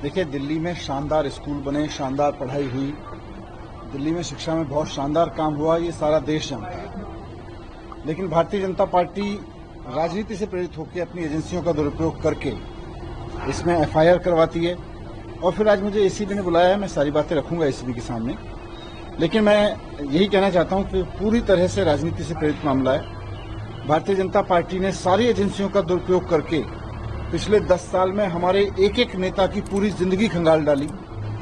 देखिए, दिल्ली में शानदार स्कूल बने, शानदार पढ़ाई हुई, दिल्ली में शिक्षा में बहुत शानदार काम हुआ, ये सारा देश जानता है। लेकिन भारतीय जनता पार्टी राजनीति से प्रेरित होकर अपनी एजेंसियों का दुरुपयोग करके इसमें एफआईआर करवाती है। और फिर आज मुझे एसीबी ने बुलाया है, मैं सारी बातें रखूंगा एसीबी के सामने। लेकिन मैं यही कहना चाहता हूं कि पूरी तरह से राजनीति से प्रेरित मामला है। भारतीय जनता पार्टी ने सारी एजेंसियों का दुरुपयोग करके पिछले 10 साल में हमारे एक एक नेता की पूरी जिंदगी खंगाल डाली,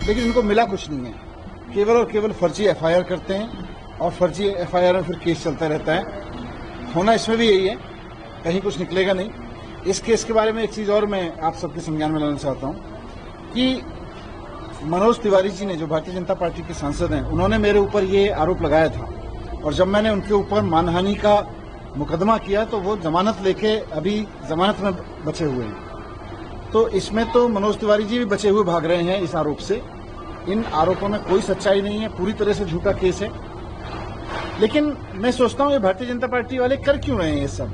लेकिन इनको मिला कुछ नहीं है। केवल और केवल फर्जी एफआईआर करते हैं और फर्जी एफआईआर में फिर केस चलता रहता है। होना इसमें भी यही है, कहीं कुछ निकलेगा नहीं। इस केस के बारे में एक चीज और मैं आप सबके संज्ञान में लाना चाहता हूं कि मनोज तिवारी जी ने, जो भारतीय जनता पार्टी के सांसद हैं, उन्होंने मेरे ऊपर ये आरोप लगाया था और जब मैंने उनके ऊपर मानहानि का मुकदमा किया तो वो जमानत लेके अभी जमानत में बचे हुए हैं। तो इसमें तो मनोज तिवारी जी भी बचे हुए भाग रहे हैं इस आरोप से। इन आरोपों में कोई सच्चाई नहीं है, पूरी तरह से झूठा केस है। लेकिन मैं सोचता हूं ये भारतीय जनता पार्टी वाले कर क्यों रहे हैं ये सब।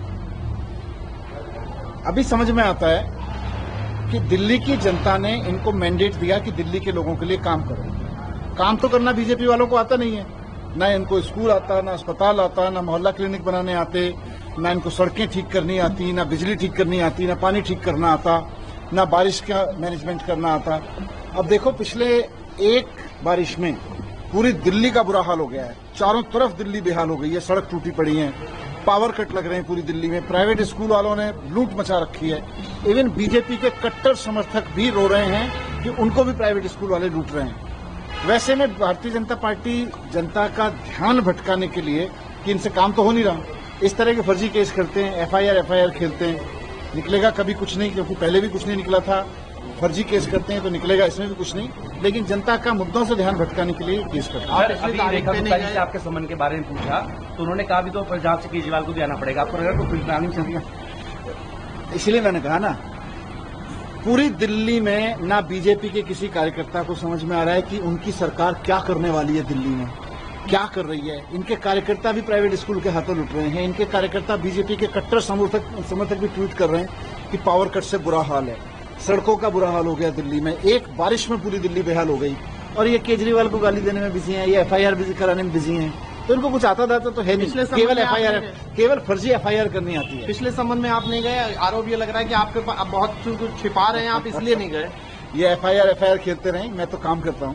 अभी समझ में आता है कि दिल्ली की जनता ने इनको मैंडेट दिया कि दिल्ली के लोगों के लिए काम करो। काम तो करना बीजेपी वालों को आता नहीं है। ना इनको स्कूल आता, ना अस्पताल आता, ना मोहल्ला क्लिनिक बनाने आते, ना इनको सड़कें ठीक करनी आती, ना बिजली ठीक करनी आती, ना पानी ठीक करना आता, ना बारिश का मैनेजमेंट करना आता। अब देखो, पिछले एक बारिश में पूरी दिल्ली का बुरा हाल हो गया है। चारों तरफ दिल्ली बेहाल हो गई है, सड़क टूटी पड़ी है, पावर कट लग रहे हैं पूरी दिल्ली में, प्राइवेट स्कूल वालों ने लूट मचा रखी है। इवन बीजेपी के कट्टर समर्थक भी रो रहे हैं कि उनको भी प्राइवेट स्कूल वाले लूट रहे हैं। वैसे में भारतीय जनता पार्टी जनता का ध्यान भटकाने के लिए कि इनसे काम तो हो नहीं रहा, इस तरह के फर्जी केस करते हैं, एफआईआर खेलते हैं। निकलेगा कभी कुछ नहीं, क्योंकि पहले भी कुछ नहीं निकला था। फर्जी केस करते हैं तो निकलेगा इसमें भी कुछ नहीं, लेकिन जनता का मुद्दों से ध्यान भटकाने के लिए केस करते हैं। अभी रेखा गुप्ता जी से आपके संबंध के बारे में पूछा तो उन्होंने कहा भी तो पंजाब से केजरीवाल को भी आना पड़ेगा, आपको अगर कोई प्लानिंग चल रही है। इसलिए मैंने कहा ना, पूरी दिल्ली में ना बीजेपी के किसी कार्यकर्ता को समझ में आ रहा है कि उनकी सरकार क्या करने वाली है, दिल्ली में क्या कर रही है। इनके कार्यकर्ता भी प्राइवेट स्कूल के हाथों लुट रहे हैं। इनके कार्यकर्ता बीजेपी के कट्टर समर्थक भी ट्वीट कर रहे हैं कि पावर कट से बुरा हाल है, सड़कों का बुरा हाल हो गया दिल्ली में, एक बारिश में पूरी दिल्ली बेहाल हो गई। और ये केजरीवाल को गाली देने में बिजी हैं, ये एफआईआर कराने में बिजी हैं। तो इनको कुछ आता दाता तो है नहीं, केवल एफआईआर, केवल फर्जी एफआईआर करनी आती है। पिछले संबंध में आप नहीं गए, आरोप ये लग रहा है कि आपके पास बहुत कुछ छिपा रहे हैं, आप इसलिए नहीं गए। ये एफआईआर खेलते रहे, मैं तो काम करता हूँ।